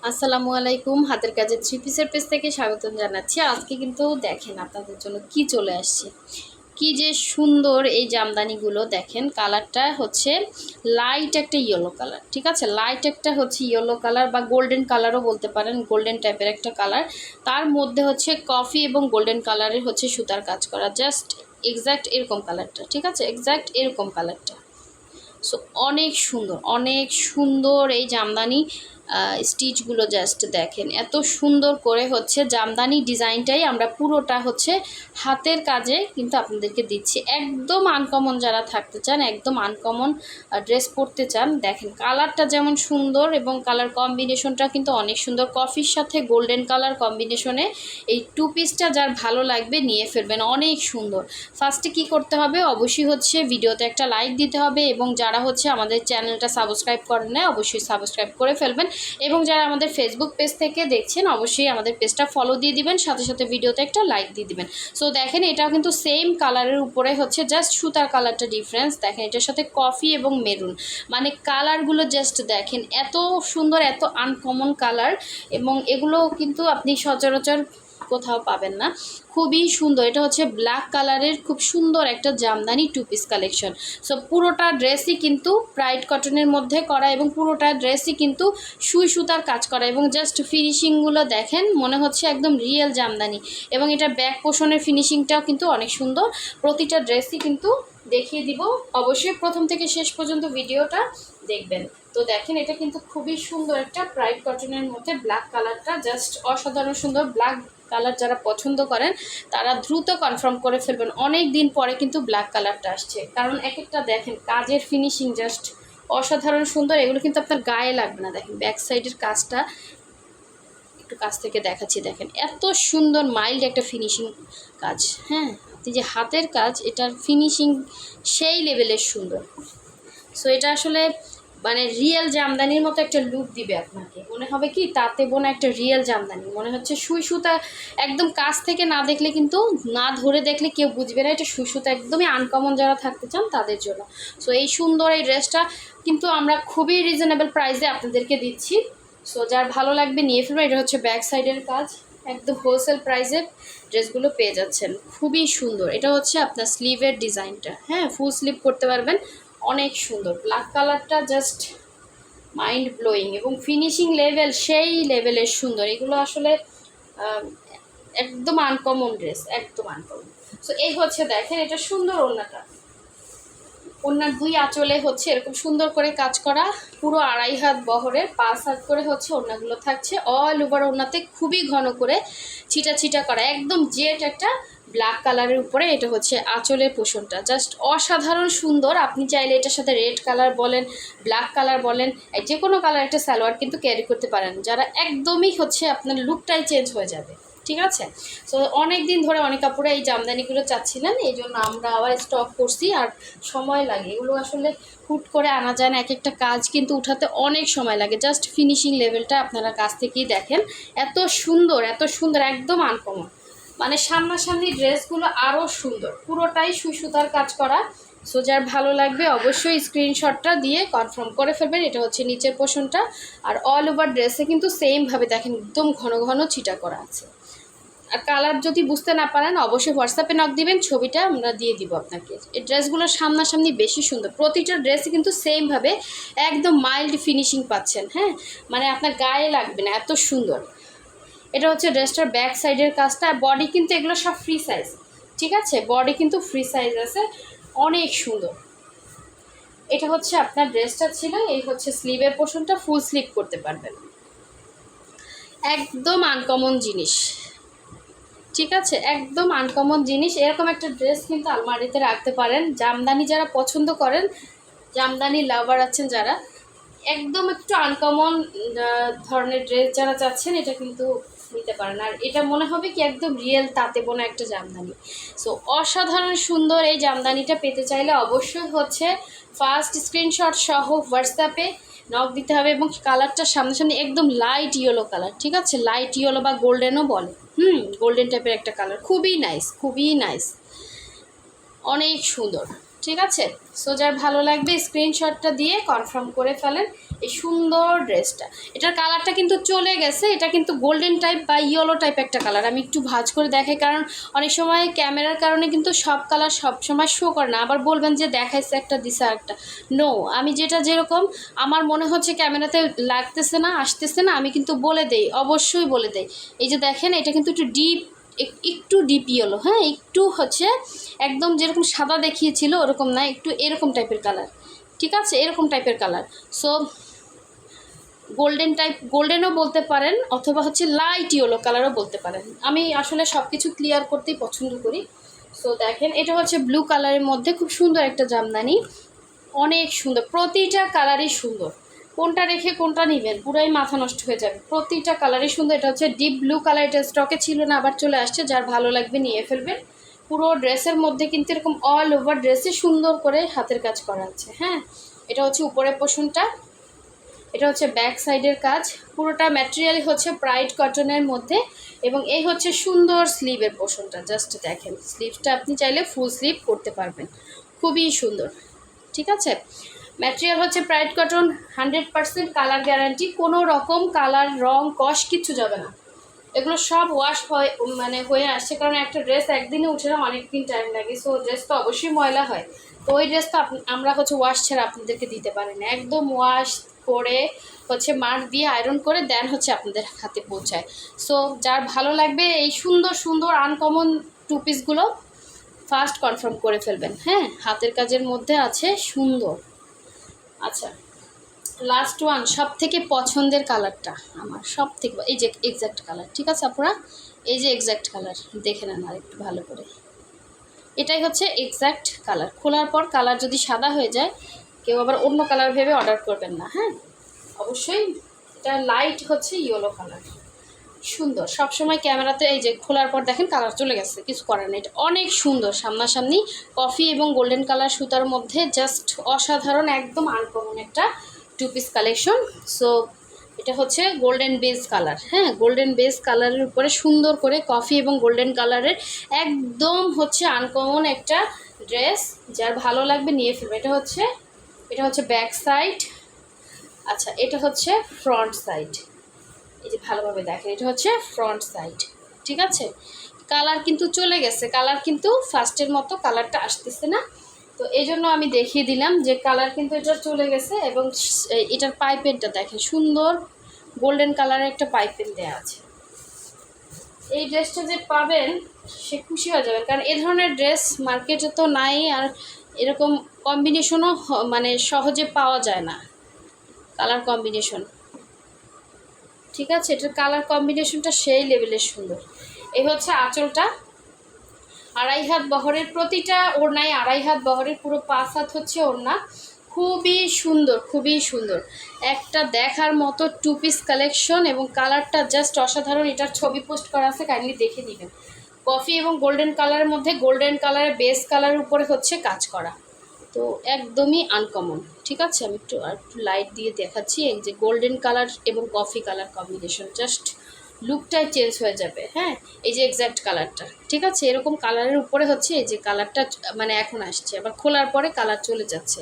আসসালামু আলাইকুম। হাতের কাজের থ্রি পিসের পেজ থেকে স্বাগতম জানাচ্ছি। আজকে কিন্তু দেখেন আপনাদের জন্য কি চলে আসছে, কি যে সুন্দর এই জামদানিগুলো। দেখেন কালারটা হচ্ছে লাইট একটা ইয়েলো কালার, ঠিক আছে, লাইট একটা হচ্ছে ইয়েলো কালার বা গোল্ডেন কালারও বলতে পারেন, গোল্ডেন টাইপের একটা কালার। তার মধ্যে হচ্ছে কফি এবং গোল্ডেন কালারের হচ্ছে সুতার কাজ করা, জাস্ট এক্স্যাক্ট এরকম কালারটা, ঠিক আছে, এক্স্যাক্ট এরকম কালারটা। সো অনেক সুন্দর, অনেক সুন্দর এই জামদানি স্টিচগুলো। জাস্ট দেখেন এত সুন্দর করে হচ্ছে জামদানি ডিজাইনটাই আমরা পুরোটা হচ্ছে হাতের কাজে কিন্তু আপনাদেরকে দিচ্ছি। একদম আনকমন যারা থাকতে চান, একদম আনকমন ড্রেস পরতে চান, দেখেন কালারটা যেমন সুন্দর এবং কালার কম্বিনেশনটা কিন্তু অনেক সুন্দর। কফির সাথে গোল্ডেন কালার কম্বিনেশনে এই টু পিসটা যার ভালো লাগবে নিয়ে ফেলবেন, অনেক সুন্দর। ফার্স্টে কি করতে হবে, অবশ্যই হচ্ছে ভিডিওতে একটা লাইক দিতে হবে এবং যারা হচ্ছে আমাদের চ্যানেলটা সাবস্ক্রাইব করেন না অবশ্যই সাবস্ক্রাইব করে ফেলবেন, এবং যারা আমাদের ফেসবুক পেজ থেকে দেখছেন অবশ্যই আমাদের পেজটা ফলো দিয়ে দিবেন, সাথে সাথে ভিডিওতে একটা লাইক দিয়ে দিবেন। সো দেখেন এটাও কিন্তু সেম কালারের উপরে হচ্ছে, জাস্ট সুতার কালারটা ডিফারেন্স। দেখেন এটার সাথে কফি এবং মেরুন, মানে কালারগুলো জাস্ট দেখেন এত সুন্দর, এত আনকমন কালার, এবং এগুলো কিন্তু আপনি সচরাচর কোথাও পাবেন না। খুবই সুন্দর, এটা হচ্ছে ব্ল্যাক কালারের খুব সুন্দর একটা jamdani two piece collection. So পুরোটা ড্রেসই কিন্তু ব্রাইট কটনের মধ্যে করা এবং পুরোটা ড্রেসই কিন্তু সুই সুতার কাজ করা, এবং জাস্ট ফিনিশিংগুলো দেখেন মনে হচ্ছে একদম রিয়েল জামদানি। এবং এটা ব্যাক পোষণের ফিনিশিংটাও কিন্তু অনেক সুন্দর। প্রতিটা ড্রেসই কিন্তু দেখিয়ে দিব, অবশ্যই প্রথম থেকে শেষ পর্যন্ত ভিডিওটা দেখবেন। তো দেখেন এটা কিন্তু খুবই সুন্দর একটা ব্রাইট কটনের মধ্যে ব্ল্যাক কালারটা জাস্ট অসাধারণ সুন্দর। ব্ল্যাক কালার যারা পছন্দ করেন তারা দ্রুত কনফার্ম করে ফেলবেন, অনেক দিন পরে কিন্তু ব্ল্যাক কালারটা আসছে, কারণ এক একটা দেখেন কাজের ফিনিশিং জাস্ট অসাধারণ সুন্দর। এগুলো কিন্তু আপনার গায়ে লাগবে না। দেখেন ব্যাক সাইডের কাজটা একটু কাছ থেকে দেখাচ্ছি, দেখেন এত সুন্দর মাইল্ড একটা ফিনিশিং কাজ। হ্যাঁ, আপনি যে হাতের কাজ, এটার ফিনিশিং সেই লেভেলের সুন্দর। সো এটা আসলে মানে রিয়েল জামদানির মতো একটা লুক দিবে আপনাকে, মনে হবে কি তাতে বোনা একটা রিয়েল জামদানি, মনে হচ্ছে সুই সুতা। একদম কাছ থেকে না দেখলে কিন্তু, না ধরে দেখলে কেউ বুঝবে না এটা সুই সুতা। একদমই আনকমন যারা থাকতে চান তাদের জন্য। সো এই সুন্দর এই ড্রেসটা কিন্তু আমরা খুবই রিজনেবল প্রাইসে আপনাদেরকে দিচ্ছি। সো যার ভালো লাগবে নিয়ে ফেলবেন। এটা হচ্ছে ব্যাক সাইডের কাজ, একদম হোলসেল প্রাইসে ড্রেসগুলো পেয়ে যাচ্ছেন, খুবই সুন্দর। এটা হচ্ছে আপনার স্লিভের ডিজাইনটা, হ্যাঁ ফুল স্লিভ করতে পারবেন, অনেক সুন্দর। ব্ল্যাক কালারটা জাস্ট মাইন্ড ব্লোয়িং এবং ফিনিশিং লেভেল সেই লেভেলের সুন্দর। এগুলো আসলে একদম আনকমন ড্রেস, একদম আনকমন। সো এই হচ্ছে দেখেন এটা সুন্দর ওড়নাটা, ওড়নার দুই আঁচলে হচ্ছে এরকম সুন্দর করে কাজ করা, পুরো 2.5 হাত বহরের, 5 হাত করে হচ্ছে ওড়নাগুলো থাকছে। অল ওভার ওড়নাতে খুবই ঘন করে ছিটা ছিটা করা, একদম জেট একটা ব্ল্যাক কালারের উপরে। এটা হচ্ছে আঁচলের পোষণটা, জাস্ট অসাধারণ সুন্দর। আপনি চাইলে এটার সাথে রেড কালার বলেন, ব্ল্যাক কালার বলেন, যে কোনো কালার একটা সালোয়ার কিন্তু ক্যারি করতে পারেন, যারা একদমই হচ্ছে আপনার লুকটাই চেঞ্জ হয়ে যাবে, ঠিক আছে। সো অনেক দিন ধরে অনেক কাপড়ে এই জামদানিগুলো চাচ্ছিলেন, এই জন্য আমরা আবার স্টক করছি। আর সময় লাগে, এগুলো আসলে হুট করে আনা যায় না, এক একটা কাজ কিন্তু উঠাতে অনেক সময় লাগে। জাস্ট ফিনিশিং লেভেলটা আপনারা কাছ থেকেই দেখেন, এত সুন্দর, এত সুন্দর, একদম আনকমন। মানে সামনাসামনি ড্রেসগুলো আরও সুন্দর, পুরোটাই সুই সুতার কাজ করা। সো যার ভালো লাগবে অবশ্যই স্ক্রিনশটটা দিয়ে কনফার্ম করে ফেলবেন। এটা হচ্ছে নিচের পোর্শনটা, আর অল ওভার ড্রেসে কিন্তু সেমভাবে দেখেন একদম ঘন ঘন ছিটা করা আছে। আর কালার যদি বুঝতে না পারেন অবশ্যই হোয়াটসঅ্যাপে নক দিবেন, ছবিটা আমরা দিয়ে দিব আপনাকে। এই ড্রেসগুলোর সামনাসামনি বেশি সুন্দর, প্রতিটা ড্রেসই কিন্তু সেমভাবে একদম মাইল্ড ফিনিশিং পাচ্ছেন। হ্যাঁ, মানে আপনার গায়ে লাগবে না, এত সুন্দর। এটা হচ্ছে ড্রেসটার ব্যাক সাইডের কাজটা। বডি কিন্তু এগুলো সব ফ্রি সাইজ, ঠিক আছে, বডি কিন্তু ফ্রি সাইজ আছে, অনেক সুন্দর। এটা হচ্ছে আপনার ড্রেসটা ছিল, এই হচ্ছে স্লিভের পোর্শনটা, ফুল স্লিভ করতে পারবেন, একদম আনকমন জিনিস, ঠিক আছে, একদম আনকমন জিনিস। এরকম একটা ড্রেস কিন্তু আলমারিতে রাখতে পারেন। জামদানি যারা পছন্দ করেন, জামদানি লাভার আছেন যারা, একদম একটু আনকমন ধরনের ড্রেস যারা চাচ্ছেন, এটা কিন্তু নিতে পারেন। আর এটা মনে হবে কি একদম রিয়েল তাঁতে বোনা একটা জামদানি। সো অসাধারণ সুন্দর এই জামদানিটা পেতে চাইলে অবশ্যই হচ্ছে ফার্স্ট স্ক্রিনশট সহ হোয়াটসঅ্যাপে নক দিতে হবে, এবং কালারটা সামনাসামনি একদম লাইট ইয়েলো কালার, ঠিক আছে, লাইট ইয়েলো বা গোল্ডেনও বলে, গোল্ডেন টাইপের একটা কালার, খুবই নাইস, খুবই নাইস, অনেক সুন্দর, ঠিক আছে। সো যার ভালো লাগবে স্ক্রিনশটটা দিয়ে কনফার্ম করে ফেলেন এই সুন্দর ড্রেসটা। এটার কালারটা কিন্তু চলে গেছে, এটা কিন্তু গোল্ডেন টাইপ বা ইয়েলো টাইপ একটা কালার। আমি একটু ভাঁজ করে দেখাই, কারণ অনেক সময় ক্যামেরার কারণে কিন্তু সব কালার সব সময় শো করে না, আবার বলবেন যে দেখাইছে একটা দিছে একটা। নো, আমি যেটা যেরকম আমার মনে হচ্ছে ক্যামেরাতে লাগতেছে না, আসতেছে না, আমি কিন্তু বলে দেই, অবশ্যই বলে দেই। এই যে দেখেন, এটা কিন্তু একটু ডিপ ইয়েলো, হ্যাঁ, একটু হচ্ছে একদম যেরকম সাদা দেখিয়েছিল ওরকম না, একটু এরকম টাইপের কালার, ঠিক আছে, এরকম টাইপের কালার। সো গোল্ডেন টাইপ, গোল্ডেনও বলতে পারেন অথবা হচ্ছে লাইট ইয়েলো কালারও বলতে পারেন। আমি আসলে সব কিছু ক্লিয়ার করতেই পছন্দ করি। সো দেখেন, এটা হচ্ছে ব্লু কালারের মধ্যে খুব সুন্দর একটা জামদানি, অনেক সুন্দর, প্রতিটা কালারই সুন্দর। কোনটা রেখে কোনটা নেবেন পুরাই মাথা নষ্ট হয়ে যাবে, প্রতিটা কালারই সুন্দর। এটা হচ্ছে ডিপ ব্লু কালার, এটা স্টকে ছিল না, আবার চলে আসছে, যার ভালো লাগবে নিয়ে ফেলবেন। পুরো ড্রেসের মধ্যে কিন্তু এরকম অল ওভার ড্রেসে সুন্দর করে হাতের কাজ করা আছে। হ্যাঁ, এটা হচ্ছে উপরের পোর্শনটা, এটা হচ্ছে ব্যাক সাইডের কাজ, পুরোটা ম্যাটেরিয়াল হচ্ছে প্রাইড কটনের মধ্যে। এবং এই হচ্ছে সুন্দর স্লিভের পোর্শনটা, জাস্ট দেখেন, স্লিভটা আপনি চাইলে ফুল স্লিভ করতে পারবেন, খুবই সুন্দর। ঠিক আছে, ম্যাটেরিয়াল হচ্ছে প্রাইড কটন, 100% কালার গ্যারান্টি, কোনো রকম কালার রং কষ কিচ্ছু যাবে না। এগুলো সব ওয়াশ হয়ে আসছে, কারণ একটা ড্রেস একদিনে উঠে না, অনেক দিন টাইম লাগে। সো ড্রেস তো অবশ্যই ময়লা হয়, তো ওই ড্রেস তো আমরা হচ্ছে ওয়াশ ছাড়া আপনাদেরকে দিতে পারি না, একদম ওয়াশ করে হচ্ছে মার দিয়ে আয়রন করে দেন হচ্ছে আপনাদের হাতে পৌঁছায়। সো যার ভালো লাগবে এই সুন্দর সুন্দর আনকমন টু পিসগুলো ফার্স্ট কনফার্ম করে ফেলবেন। হ্যাঁ, হাতের কাজের মধ্যে আছে, সুন্দর। আচ্ছা, লাস্ট ওয়ান, সব থেকে পছন্দের কালারটা আমার, সব থেকে, এই যে এক্স্যাক্ট কালার, ঠিক আছে আপনারা, এই যে এক্স্যাক্ট কালার দেখে নেন আর একটু ভালো করে, এটাই হচ্ছে এক্স্যাক্ট কালার। খোলার পর কালার যদি সাদা হয়ে যায়, কেউ আবার অন্য কালার ভেবে অর্ডার করবেন না। হ্যাঁ, অবশ্যই এটা লাইট হচ্ছে ইয়েলো কালার, সুন্দর। সবসময় ক্যামেরাতে এই যে খোলার পর দেখেন কালার চলে গেছে, কিছু করার নেই, এটা অনেক সুন্দর। সামনাসামনি কফি এবং গোল্ডেন কালার সুতার মধ্যে জাস্ট অসাধারণ, একদম আনকমন একটা টু পিস কালেকশন। সো এটা হচ্ছে গোল্ডেন বেস কালার। হ্যাঁ, গোল্ডেন বেস কালারের উপরে সুন্দর করে কফি এবং গোল্ডেন কালারের একদম হচ্ছে আনকমন একটা ড্রেস, যার ভালো লাগবে নিয়ে ফেলবে। এটা হচ্ছে ব্যাক সাইড। আচ্ছা, এটা হচ্ছে ফ্রন্ট সাইড, এই যে ভালোভাবে দেখেন, এটা হচ্ছে ফ্রন্ট সাইড। ঠিক আছে, কালার কিন্তু চলে গেছে, কালার কিন্তু ফার্স্টের মতো কালারটা আসতেছে না, তো এই জন্য আমি দেখিয়ে দিলাম যে কালার কিন্তু এটা চলে গেছে। এবং এটার পাইপেনটা দেখেন, সুন্দর গোল্ডেন কালারের একটা পাইপেন দেওয়া আছে। এই ড্রেসটা যে পাবেন সে খুশি হয়ে যাবেন, কারণ এ ধরনের ড্রেস মার্কেটে তো নাই, আর এরকম কম্বিনেশনও মানে সহজে পাওয়া যায় না, কালার কম্বিনেশন। ঠিক আছে, এটার কালার কম্বিনেশনটা সেই লেভেলের সুন্দর। এই হচ্ছে আঁচলটা, 2.5 হাত বহরের, প্রতিটা ওড়নায় 2.5 হাত বহরের, পুরো 5 হাত হচ্ছে ওড়না, খুবই সুন্দর, খুবই সুন্দর একটা দেখার মতো টু পিস কালেকশন। এবং কালারটা জাস্ট অসাধারণ, এটার ছবি পোস্ট করা আছে, কাইন্ডলি দেখে নেবেন। কফি এবং গোল্ডেন কালারের মধ্যে, গোল্ডেন কালারের বেস কালারের উপরে হচ্ছে কাজ করা, তো একদমই আনকমন। ঠিক আছে, আমি একটু লাইট দিয়ে দেখাচ্ছি, এই যে গোল্ডেন কালার এবং কফি কালার কম্বিনেশন, জাস্ট লুকটাই চেঞ্জ হয়ে যাবে। হ্যাঁ, এই যে এক্স্যাক্ট কালারটা, ঠিক আছে, এরকম কালারের উপরে হচ্ছে এই যে কালারটা মানে এখন আসছে, আবার খোলার পরে কালার চলে যাচ্ছে।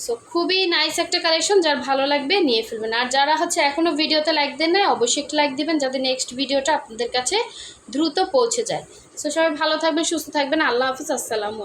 সো খুবই নাইস একটা কালেকশন, যার ভালো লাগবে নিয়ে ফেলবেন। আর যারা হচ্ছে এখনও ভিডিওতে লাইক দেন না, অবশ্যই একটা লাইক দিবেন, যাতে নেক্সট ভিডিওটা আপনাদের কাছে দ্রুত পৌঁছে যায়। সো সবাই ভালো থাকবেন, সুস্থ থাকবেন, আল্লাহ হাফিজ, আসসালামু আলাইকুম।